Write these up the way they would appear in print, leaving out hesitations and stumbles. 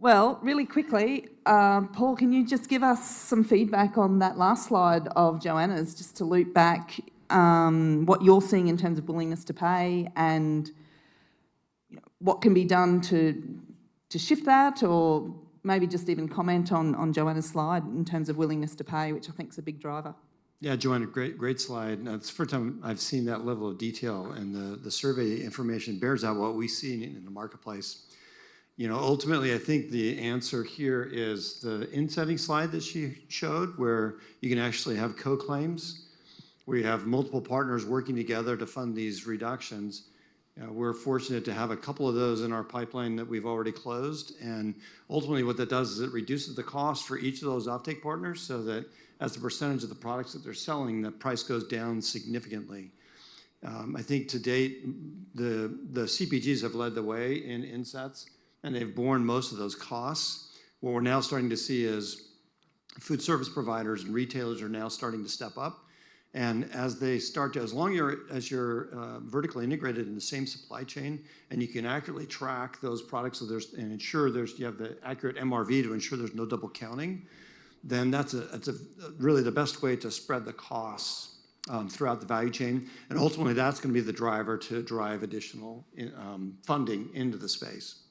Well, really quickly, Paul, can you just give us some feedback on that last slide of Joanna's, just to loop back what you're seeing in terms of willingness to pay and what can be done to shift that, or maybe just even comment on Joanna's slide in terms of willingness to pay, which I think is a big driver. Yeah, Joanna, great slide. It's the first time I've seen that level of detail, and the survey information bears out what we see in the marketplace. Ultimately, I think the answer here is the insetting slide that she showed, where you can actually have co-claims, where you have multiple partners working together to fund these reductions. We're fortunate to have a couple of those in our pipeline that we've already closed, and ultimately what that does is it reduces the cost for each of those offtake partners, so that as a percentage of the products that they're selling, the price goes down significantly. I think to date, the CPGs have led the way in insets, and they've borne most of those costs. What we're now starting to see is food service providers and retailers are now starting to step up. And as they start to, as long as you're vertically integrated in the same supply chain, and you can accurately track those products and ensure you have the accurate MRV to ensure there's no double counting, then that's really the best way to spread the costs throughout the value chain. And ultimately, that's going to be the driver to drive additional funding into the space.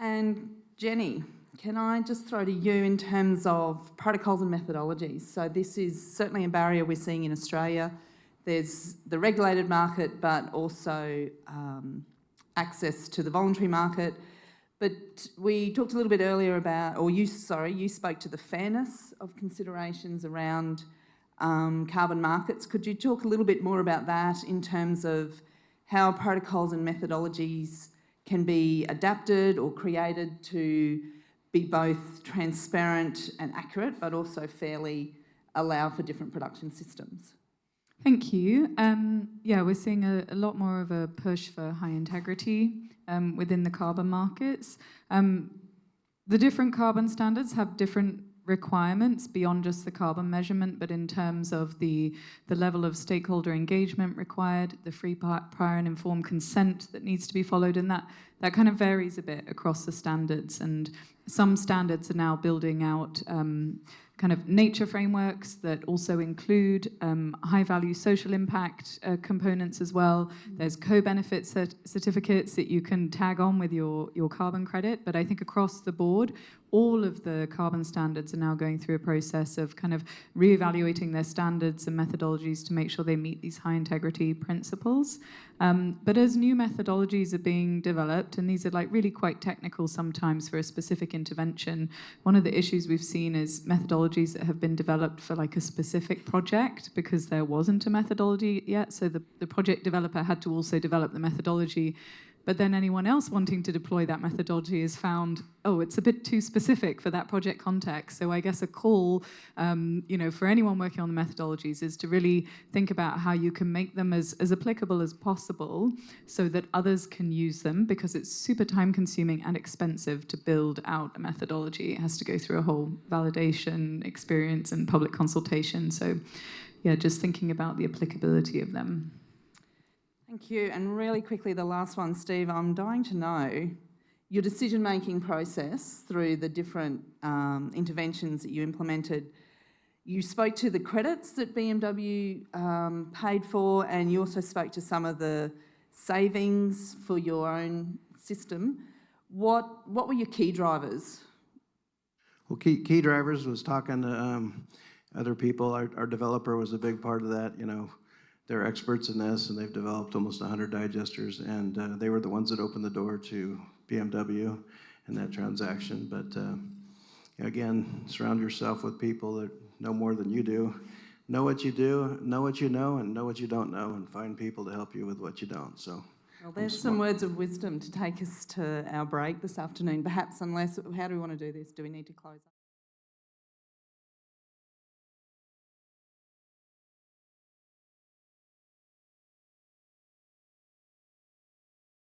And Jenny, can I just throw to you in terms of protocols and methodologies? So this is certainly a barrier we're seeing in Australia. There's the regulated market, but also access to the voluntary market. But we talked a little bit earlier about, you spoke to the fairness of considerations around carbon markets. Could you talk a little bit more about that in terms of how protocols and methodologies can be adapted or created to be both transparent and accurate, but also fairly allow for different production systems? Thank you. Yeah, we're seeing a lot more of a push for high integrity within the carbon markets. The different carbon standards have different requirements beyond just the carbon measurement, but in terms of the level of stakeholder engagement required, the free, prior and informed consent that needs to be followed, and that kind of varies a bit across the standards. And some standards are now building out kind of nature frameworks that also include high-value social impact components as well. There's co-benefit certificates that you can tag on with your carbon credit. But I think across the board, all of the carbon standards are now going through a process of kind of reevaluating their standards and methodologies to make sure they meet these high-integrity principles. But as new methodologies are being developed, and these are like really quite technical sometimes for a specific intervention, one of the issues we've seen is methodologies that have been developed for like a specific project because there wasn't a methodology yet. So the project developer had to also develop the methodology. But then anyone else wanting to deploy that methodology has found, it's a bit too specific for that project context. So I guess a call, for anyone working on the methodologies is to really think about how you can make them as applicable as possible so that others can use them, because it's super time consuming and expensive to build out a methodology. It has to go through a whole validation experience and public consultation. So yeah, just thinking about the applicability of them. Thank you. And really quickly, the last one, Steve, I'm dying to know your decision-making process through the different interventions that you implemented. You spoke to the credits that BMW paid for, and you also spoke to some of the savings for your own system. What were your key drivers? Well, key drivers was talking to other people. Our developer was a big part of that, They're experts in this, and they've developed almost 100 digesters, and they were the ones that opened the door to BMW in that transaction. But again, surround yourself with people that know more than you do. Know what you do, know what you know, and know what you don't know, and find people to help you with what you don't. So, well, there's some words of wisdom to take us to our break this afternoon. Perhaps, how do we want to do this? Do we need to close up?